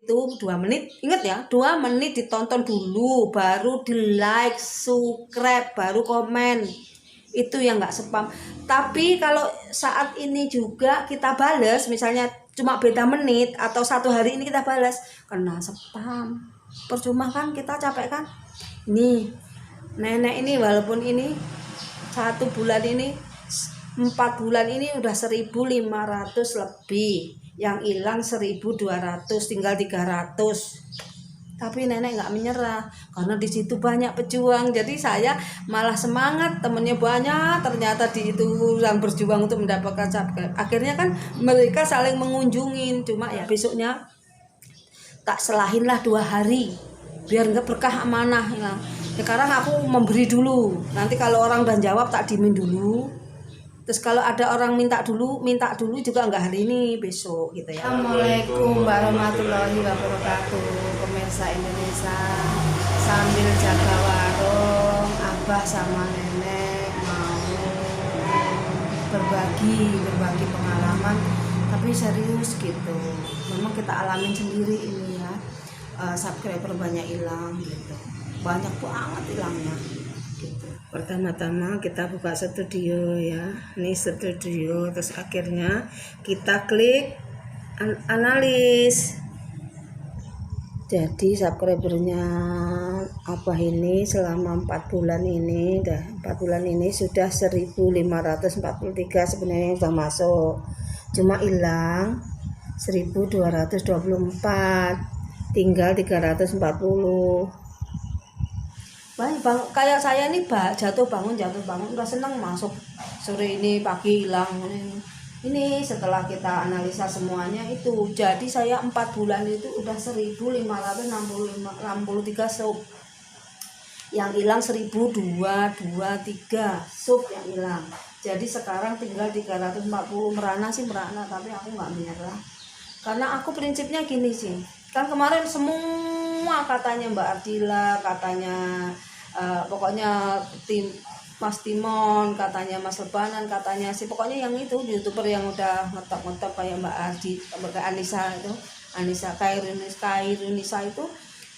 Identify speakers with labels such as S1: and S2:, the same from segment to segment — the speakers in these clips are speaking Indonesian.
S1: itu 2 menit, ingat ya, 2 menit ditonton dulu, baru di like, subscribe, baru komen. Itu yang nggak spam. Tapi kalau saat ini juga kita balas, misalnya cuma beda menit atau 1 hari ini kita balas, kena spam. Percuma kan, kita capek kan. Nih nenek ini walaupun ini 1 bulan ini 4 bulan ini udah 1.500 lebih, yang hilang 1.200, tinggal 300. Tapi nenek nggak menyerah karena di situ banyak pejuang. Jadi saya malah semangat, temennya banyak ternyata di itu yang berjuang untuk mendapatkan subscribe. Akhirnya kan mereka saling mengunjungin, cuma ya besoknya tak selahin lah 2 hari biar nggak berkah amanah ya. Sekarang aku memberi dulu, nanti kalau orang udah jawab tak dimin dulu. Terus kalau ada orang minta dulu juga nggak hari ini, besok gitu ya. Assalamualaikum warahmatullahi wabarakatuh, pemirsa Indonesia. Sambil jaga warung, abah sama nenek mau berbagi pengalaman, tapi serius gitu. Memang kita alamin sendiri ini ya, subscriber banyak hilang gitu, banyak banget hilangnya. Pertama-tama kita buka studio ya, ini studio, terus akhirnya kita klik analis. Jadi subscribernya apa ini selama 4 bulan ini, 4 bulan ini sudah 1.543 sebenarnya sudah masuk, cuma hilang 1.224, tinggal 340. Bang, kayak saya nih jatuh bangun udah seneng masuk, sore ini pagi hilang ini setelah kita analisa semuanya itu. Jadi saya 4 bulan itu udah 1.563 sub, yang hilang 1.223 sub yang hilang. Jadi sekarang tinggal 340. Merana, tapi aku nggak menyerah karena aku prinsipnya gini sih. Kan kemarin semua katanya Mbak Ardila, katanya pokoknya Mas Timon, katanya Mas Lebanan, katanya pokoknya yang itu YouTuber yang udah ngetop kayak Mbak Ardi, Mbak Anissa itu, Anissa Kairunisa itu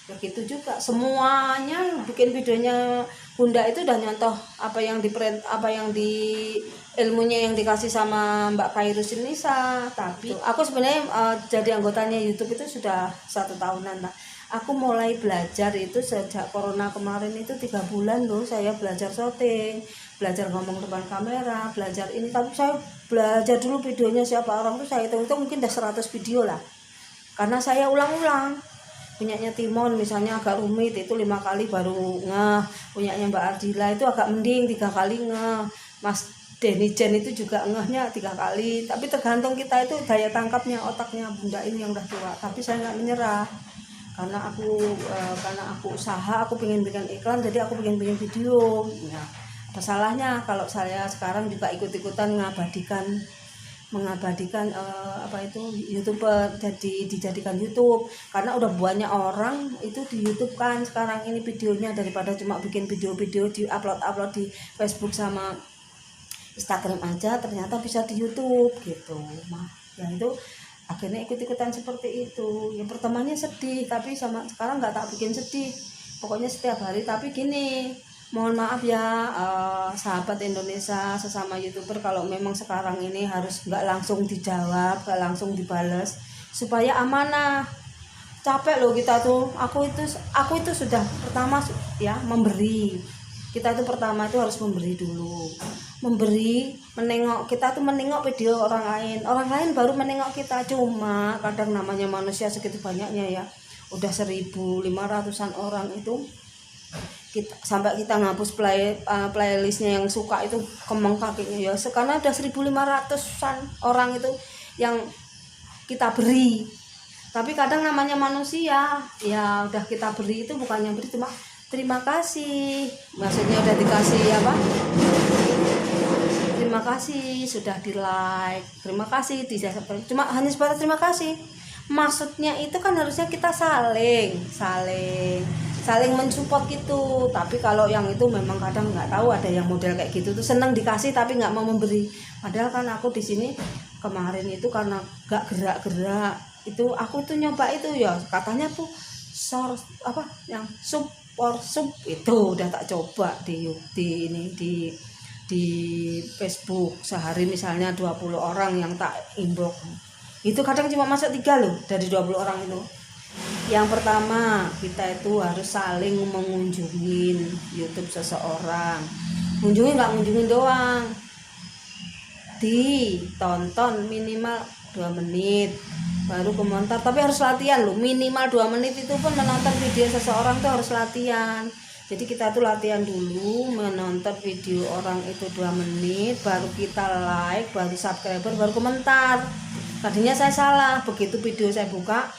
S1: begitu juga. Semuanya bikin videonya Bunda itu udah nyontoh apa yang di ilmunya yang dikasih sama Mbak Kairunisa. Tapi aku sebenarnya jadi anggotanya YouTube itu sudah 1 tahunan lah. Aku mulai belajar itu sejak corona kemarin itu 3 bulan loh. Saya belajar syuting, belajar ngomong depan kamera, belajar ini. Tapi saya belajar dulu videonya siapa orang tuh, saya hitung mungkin udah 100 video lah. Karena saya ulang-ulang. Punyanya Timon misalnya agak rumit, itu 5 kali baru ngeh. Punyanya Mbak Ardila itu agak mending, 3 kali ngeh. Mas Denny Jen itu juga ngehnya 3 kali. Tapi tergantung kita itu daya tangkapnya, otaknya Bunda ini yang udah tua. Tapi saya nggak menyerah karena aku usaha, aku pengen bikin iklan, jadi aku pengen bikin video. Nah, apa salahnya kalau saya sekarang juga ikut-ikutan mengabadikan YouTuber, jadi dijadikan YouTube, karena udah banyak orang itu di YouTube kan sekarang ini videonya, daripada cuma bikin video-video di upload di Facebook sama Instagram aja, ternyata bisa di YouTube gitu. Nah, ya itu akhirnya ikut-ikutan seperti itu. Yang pertamanya sedih, tapi sama sekarang nggak tak bikin sedih, pokoknya setiap hari. Tapi gini, mohon maaf ya sahabat Indonesia, sesama YouTuber, kalau memang sekarang ini harus nggak langsung dijawab, nggak langsung dibales, supaya amanah. Capek loh kita tuh. Aku itu sudah pertama ya memberi. Kita itu pertama itu harus memberi dulu, kita tuh menengok video orang lain baru menengok kita. Cuma kadang namanya manusia segitu banyaknya ya, udah 1.500-an orang itu, sampai kita ngapus playlistnya yang suka itu kemeng kakinya ya, karena udah 1.500-an orang itu yang kita beri. Tapi kadang namanya manusia ya, udah kita beri itu bukannya beri, cuma terima kasih, maksudnya udah dikasih apa, terima kasih sudah di like, terima kasih cuma hanya sebatas terima kasih. Maksudnya itu kan harusnya kita saling mensupport gitu. Tapi kalau yang itu memang kadang nggak tahu, ada yang model kayak gitu tuh seneng dikasih tapi nggak mau memberi. Padahal kan aku di sini kemarin itu karena nggak gerak-gerak, Itu aku tuh nyoba itu ya, katanya tuh apa yang sup itu udah tak coba di ini di Facebook. Sehari misalnya 20 orang yang tak inbox, itu kadang cuma masuk 3 loh dari 20 orang itu. Yang pertama, kita itu harus saling mengunjungin YouTube seseorang. Nggak ngunjungin doang, ditonton minimal 2 menit baru komentar. Tapi harus latihan loh, minimal 2 menit itu pun menonton video seseorang tuh harus latihan. Jadi kita tuh latihan dulu menonton video orang itu 2 menit, baru kita like, baru subscriber, baru komentar. Tadinya saya salah, begitu video saya buka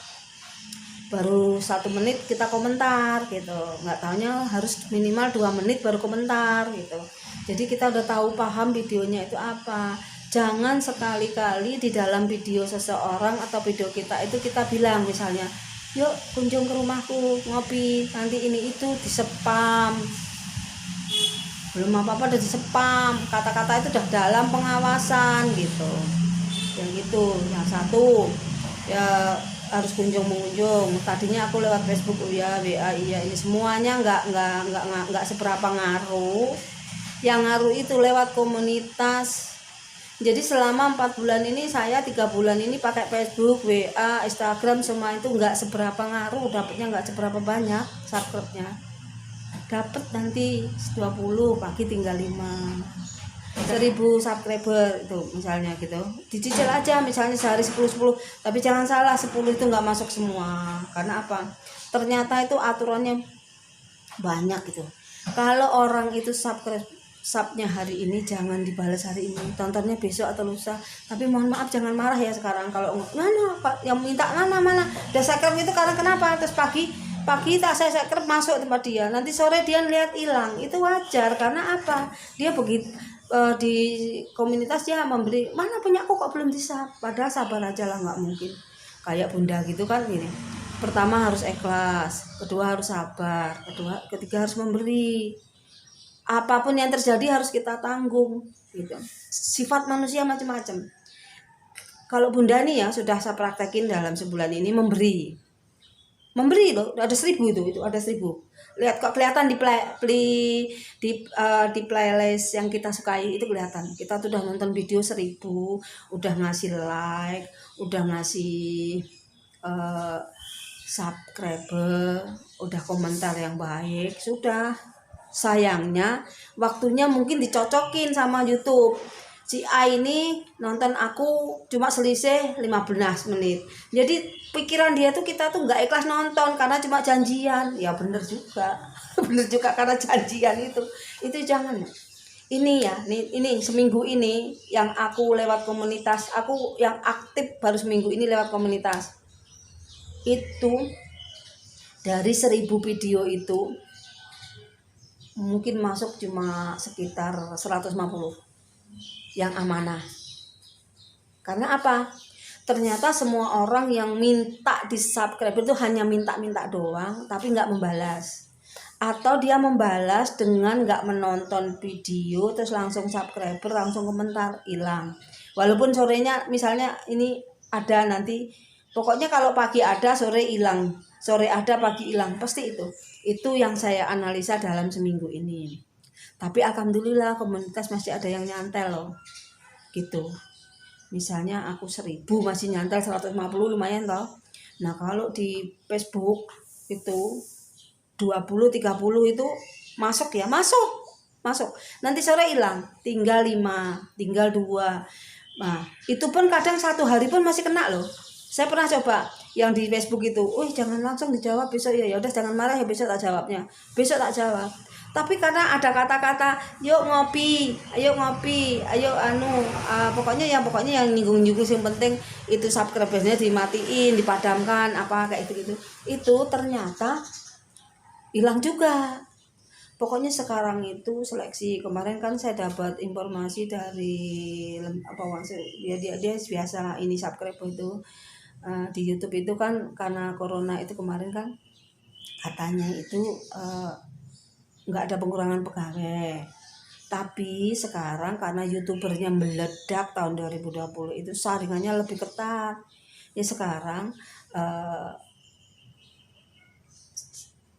S1: baru 1 menit kita komentar gitu, nggak taunya harus minimal 2 menit baru komentar gitu. Jadi kita udah tahu paham videonya itu apa. Jangan sekali-kali di dalam video seseorang atau video kita itu kita bilang misalnya, yuk kunjung ke rumahku ngopi, nanti ini itu di spam. Belum apa-apa udah di spam, kata-kata itu udah dalam pengawasan gitu. Yang itu, yang satu ya harus mengunjung. Tadinya aku lewat Facebook, ya WA, iya, ini semuanya nggak seberapa ngaruh. Yang ngaruh itu lewat komunitas. Jadi selama 4 bulan ini, saya 3 bulan ini pakai Facebook, WA, Instagram, semua itu nggak seberapa ngaruh, dapatnya nggak seberapa banyak subscribe-nya. Dapat nanti 20, pagi tinggal 1000 subscriber itu misalnya gitu, dicicil aja misalnya sehari 10, tapi jangan salah, 10 itu nggak masuk semua. Karena apa? Ternyata itu aturannya banyak gitu. Kalau orang itu subnya hari ini jangan dibalas hari ini, tontonnya besok atau lusa. Tapi mohon maaf jangan marah ya sekarang kalau mana Pak yang minta mana udah subscribe itu karena kenapa? Terus pagi tak saya subscribe masuk tempat dia, nanti sore dia lihat hilang, itu wajar. Karena apa? Dia begitu di komunitas dia membeli, mana punya aku kok belum bisa, padahal sabar aja lah, nggak mungkin kayak bunda gitu kan. Gini, pertama harus ikhlas, kedua harus sabar, ketiga harus memberi. Apapun yang terjadi harus kita tanggung gitu. Sifat manusia macam-macam. Kalau bunda nih ya sudah saya praktekin dalam sebulan ini, memberi loh, ada 1000 itu ada 1000. Lihat kok kelihatan di playlist yang kita sukai itu kelihatan. Kita tuh udah nonton video 1000, udah ngasih like, udah ngasih subscriber, udah komentar yang baik, sudah. Sayangnya waktunya mungkin dicocokin sama YouTube. Si A ini nonton aku cuma selisih 15 menit. Jadi pikiran dia tuh kita tuh nggak ikhlas nonton karena cuma janjian. Ya bener juga. Bener juga karena janjian itu. Itu jangan. Ini ya, ini seminggu ini yang aku lewat komunitas, aku yang aktif baru seminggu ini lewat komunitas. Itu dari 1000 video itu mungkin masuk cuma sekitar 150 yang amanah. Karena apa? Ternyata semua orang yang minta di subscribe itu hanya minta-minta doang, tapi nggak membalas. Atau dia membalas dengan nggak menonton video, terus langsung subscriber, langsung komentar, hilang. Walaupun sorenya misalnya ini ada nanti, pokoknya kalau pagi ada, sore hilang. Sore ada, pagi hilang, pasti itu. Itu yang saya analisa dalam seminggu ini. Tapi alhamdulillah komunitas masih ada yang nyantel loh. Gitu. Misalnya aku 1000 masih nyantel 150, lumayan toh. Nah, kalau di Facebook itu 20-30 itu masuk ya, masuk. Nanti sore hilang, tinggal 5, tinggal 2. Nah, itu pun kadang 1 hari pun masih kena loh. Saya pernah coba yang di Facebook itu, jangan langsung dijawab besok ya udah jangan marah ya, besok tak jawabnya. Besok tak jawab. Tapi karena ada kata-kata, yuk ngopi, ayo pokoknya yang nyinggung-nyinggung, yang penting itu subscribernya dimatiin, dipadamkan, apa kayak gitu. Itu ternyata hilang juga. Pokoknya sekarang itu seleksi. Kemarin kan saya dapat informasi dari dia biasa ini subscribe itu di YouTube itu kan, karena corona itu kemarin kan katanya itu nggak ada pengurangan pegawai. Tapi sekarang karena youtubernya meledak tahun 2020 itu saringannya lebih ketat. Ya sekarang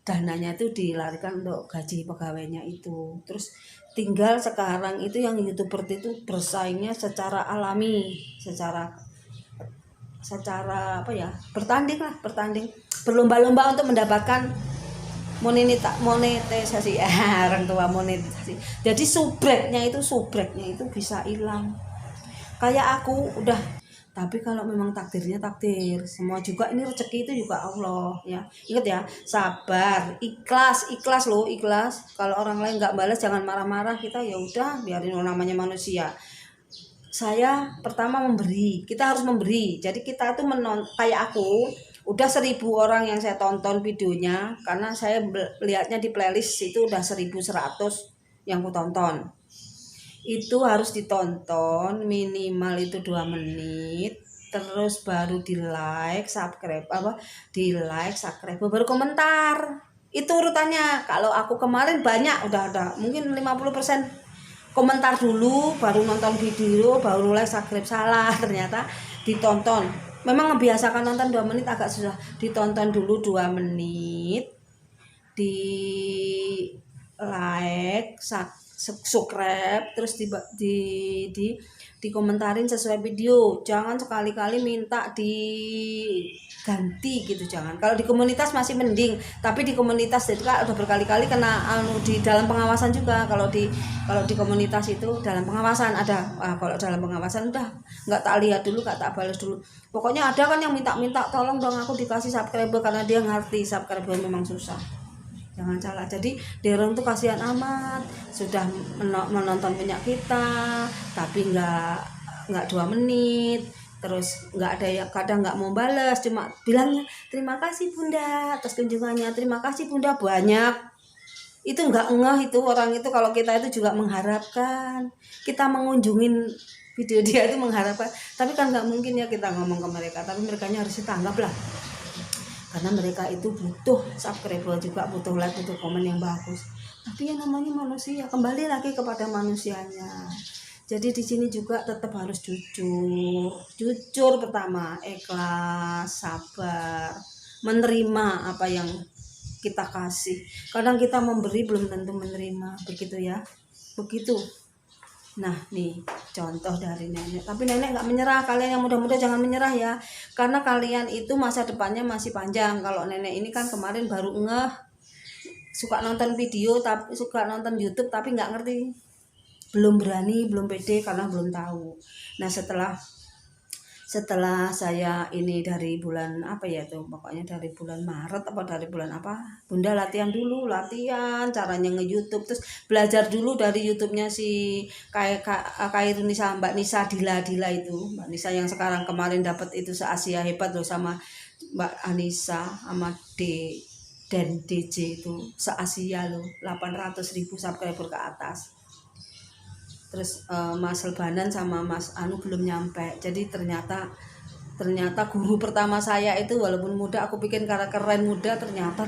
S1: dananya itu dilarikan untuk gaji pegawainya itu. Terus tinggal sekarang itu yang YouTuber itu bersaingnya secara alami, secara apa ya, bertanding berlomba-lomba untuk mendapatkan monetisasi orang tua monetisasi. Jadi subreknya itu bisa hilang. Kayak aku udah, tapi kalau memang takdirnya takdir, semua juga ini rezeki itu juga Allah ya. Ingat ya, sabar, ikhlas loh, ikhlas. Kalau orang lain nggak balas jangan marah-marah, kita ya udah biarin, namanya manusia. Saya pertama memberi, kita harus memberi. Jadi kita tuh kayak aku udah 1.000 orang yang saya tonton videonya, karena saya lihatnya di playlist itu udah 1.100 yang ku tonton. Itu harus ditonton minimal itu 2 menit, terus baru di like, subscribe, baru komentar. Itu urutannya. Kalau aku kemarin banyak, udah mungkin 50% komentar dulu, baru nonton video, baru mulai subscribe. Salah ternyata, ditonton. Memang membiasakan nonton 2 menit agak susah. Ditonton dulu 2 menit, di like, subscribe, terus dikomentarin sesuai video. Jangan sekali-kali minta diganti gitu, jangan. Kalau di komunitas masih mending, tapi di komunitas itu kan udah berkali-kali kena di dalam pengawasan juga. Kalau di komunitas itu dalam pengawasan ada. Kalau dalam pengawasan udah nggak tak lihat dulu, nggak tak balas dulu. Pokoknya ada kan yang minta tolong dong aku dikasih subscriber, karena dia ngerti subscriber memang susah. Jangan salah. Jadi dereng tuh kasihan amat, sudah menonton minyak kita, tapi nggak 2 menit, terus nggak ada yang kadang nggak mau balas, cuma bilangnya terima kasih bunda, terus kunjungannya terima kasih bunda banyak. Itu nggak ngeh itu orang itu. Kalau kita itu juga mengharapkan, kita mengunjungin video dia itu mengharapkan, tapi kan nggak mungkin ya kita ngomong ke mereka, tapi merekanya harus ditanggap lah, karena mereka itu butuh subscriber juga, butuh like, butuh komen yang bagus. Tapi yang namanya manusia, kembali lagi kepada manusianya. Jadi di sini juga tetap harus jujur pertama, ikhlas, sabar, menerima apa yang kita kasih. Kadang kita memberi belum tentu menerima, begitu ya, begitu. Nah nih contoh dari nenek, tapi nenek nggak menyerah. Kalian yang muda-muda jangan menyerah ya, karena kalian itu masa depannya masih panjang. Kalau nenek ini kan kemarin baru ngeh, suka nonton video, tapi suka nonton YouTube tapi nggak ngerti, belum berani, belum pede karena belum tahu. Nah setelah saya ini dari bulan apa ya tuh, pokoknya dari bulan Maret apa dari bulan apa, bunda latihan caranya nge-YouTube, terus belajar dulu dari YouTube-nya si Kairunisa, Mbak Nisa Dila itu, Mbak Nisa yang sekarang kemarin dapat itu se-Asia hebat loh, sama Mbak Anissa sama dan DJ itu se-Asia loh, 800.000 subscriber ke atas. Terus Mas Lebanan sama Mas Anu belum nyampe. Jadi ternyata guru pertama saya itu walaupun muda, aku bikin karena keren muda, ternyata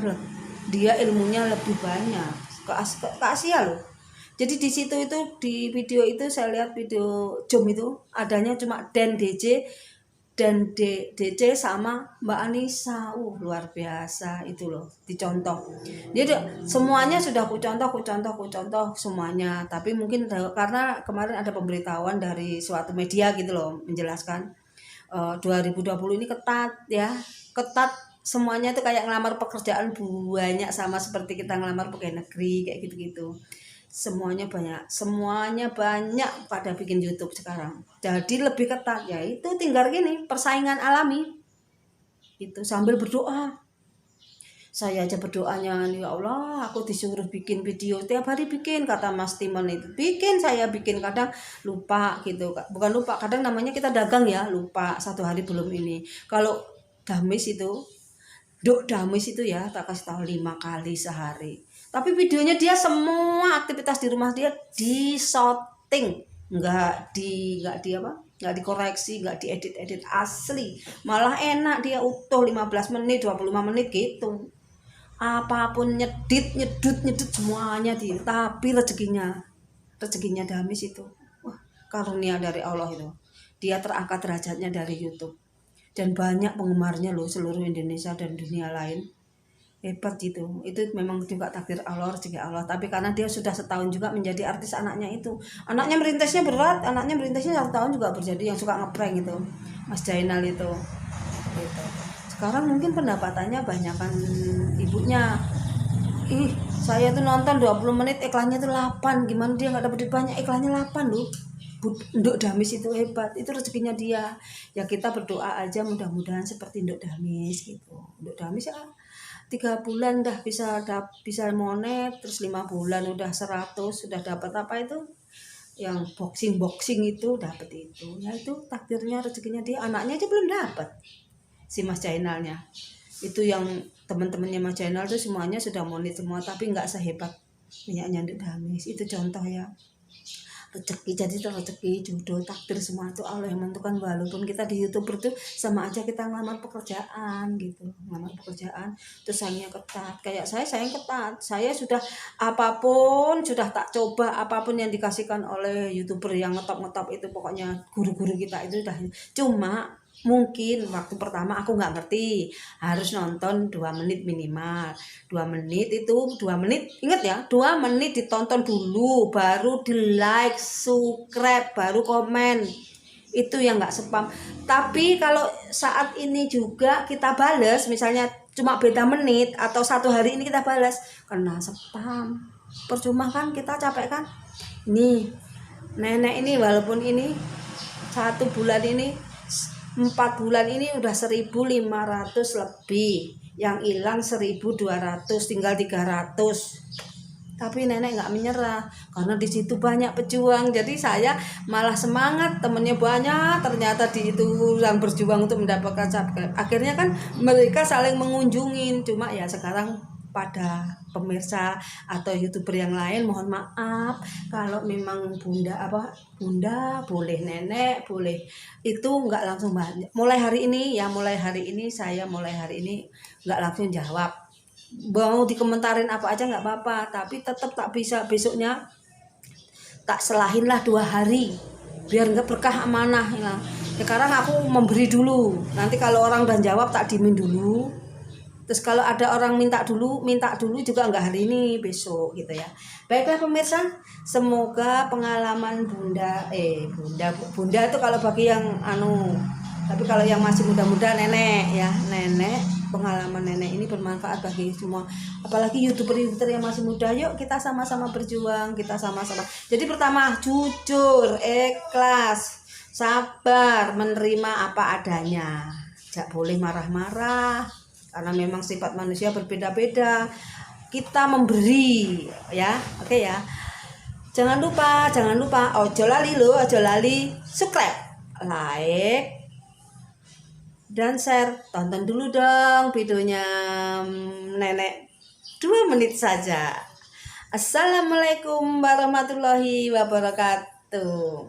S1: dia ilmunya lebih banyak ke Asia loh. Jadi di situ itu di video itu saya lihat video Jom itu adanya cuma Dan DC sama Mbak Anissa. Luar biasa itu loh, dicontoh. Jadi semuanya sudah ku contoh semuanya. Tapi mungkin karena kemarin ada pemberitahuan dari suatu media gitu loh, menjelaskan 2020 ini ketat ya. Ketat semuanya tuh kayak ngelamar pekerjaan banyak, sama seperti kita ngelamar pegawai negeri kayak gitu-gitu. Semuanya banyak pada bikin YouTube sekarang. Jadi lebih ketat ya, itu tinggal gini, persaingan alami. Itu sambil berdoa. Saya aja berdoanya, ya Allah, aku disuruh bikin video tiap hari bikin, kata Mas Timon itu. Saya bikin kadang lupa gitu. Bukan lupa, kadang namanya kita dagang ya, lupa 1 hari belum ini. Kalau Damis itu ya, tak kasih tahu 5 kali sehari. Tapi videonya dia semua aktivitas di rumah dia di shooting, nggak dikoreksi, nggak diedit asli. Malah enak, dia utuh 15 menit, 25 menit gitu. Apapun nyedit semuanya tapi rezekinya Damis itu, wah, karunia dari Allah itu. Dia terangkat derajatnya dari YouTube. dan banyak penggemarnya loh, seluruh Indonesia dan dunia lain. Hebat itu memang juga takdir Allah, rezeki Allah. Tapi karena dia sudah setahun juga menjadi artis, anaknya merintisnya berat, anaknya merintisnya 1 tahun juga berjadi yang suka ngeprank itu, Mas Jainal itu gitu. Sekarang mungkin pendapatannya banyakan ibunya. Saya tuh nonton 20 menit iklannya tuh 8, gimana dia nggak dapat duit banyak, iklannya 8 loh. Nduk Damis itu hebat, itu rezekinya dia. Ya kita berdoa aja mudah-mudahan seperti Nduk Damis gitu. Nduk Damis ya 3 bulan dah bisa monet, terus 5 bulan udah 100, sudah dapat apa itu yang boxing itu, dapat itu. Ya itu takdirnya, rezekinya dia. Anaknya aja belum dapat, si Mas Jainalnya itu. Yang teman-temannya Mas Jainal tuh semuanya sudah monet semua, tapi nggak sehebat punyanya Nduk Damis. Itu contoh ya, rezeki. Jadi itu rezeki, jodoh, takdir, semua itu Allah yang menentukan. Walaupun kita di YouTuber tuh sama aja kita ngelamar pekerjaan gitu, ngelamar pekerjaan terus sayangnya ketat. Kayak saya ketat, saya sudah apapun sudah tak coba, apapun yang dikasihkan oleh YouTuber yang ngetop itu, pokoknya guru-guru kita itu udah. Cuma mungkin waktu pertama aku nggak ngerti, harus nonton 2 menit minimal. 2 menit itu 2 menit, ingat ya, 2 menit ditonton dulu, baru di like, subscribe, baru komen. Itu yang nggak spam. Tapi kalau saat ini juga kita balas, misalnya cuma beda menit atau 1 hari ini kita balas, kena spam. Percuma kan, kita capek kan. Nih nenek ini, walaupun ini 1 bulan ini 4 bulan ini udah 1.500 lebih, yang hilang 1.200, tinggal 300. Tapi nenek nggak menyerah karena di situ banyak pejuang. Jadi saya malah semangat, temennya banyak ternyata di itu yang berjuang untuk mendapatkan subscribe. Akhirnya kan mereka saling mengunjungin. Cuma ya sekarang pada pemirsa atau YouTuber yang lain, mohon maaf kalau memang bunda boleh, nenek boleh, itu nggak langsung banyak. Mulai hari ini saya nggak langsung jawab. Mau dikomentarin apa aja nggak apa-apa, tapi tetap tak bisa, besoknya tak selahin lah 2 hari biar nggak berkah, amanah ya. Sekarang aku memberi dulu, nanti kalau orang udah jawab tak dimin dulu. Terus kalau ada orang minta dulu juga nggak hari ini, besok gitu ya. Baiklah pemirsa, semoga pengalaman bunda itu kalau bagi yang tapi kalau yang masih muda-muda, nenek, pengalaman nenek ini bermanfaat bagi semua. Apalagi YouTuber yang masih muda, yuk kita sama-sama berjuang, kita sama-sama. Jadi pertama, jujur, ikhlas, sabar, menerima apa adanya. Jangan boleh marah-marah, karena memang sifat manusia berbeda-beda. Kita memberi ya, oke ya. Jangan lupa ojo lali subscribe, like, dan share. Tonton dulu dong videonya nenek 2 menit saja. Assalamualaikum warahmatullahi wabarakatuh.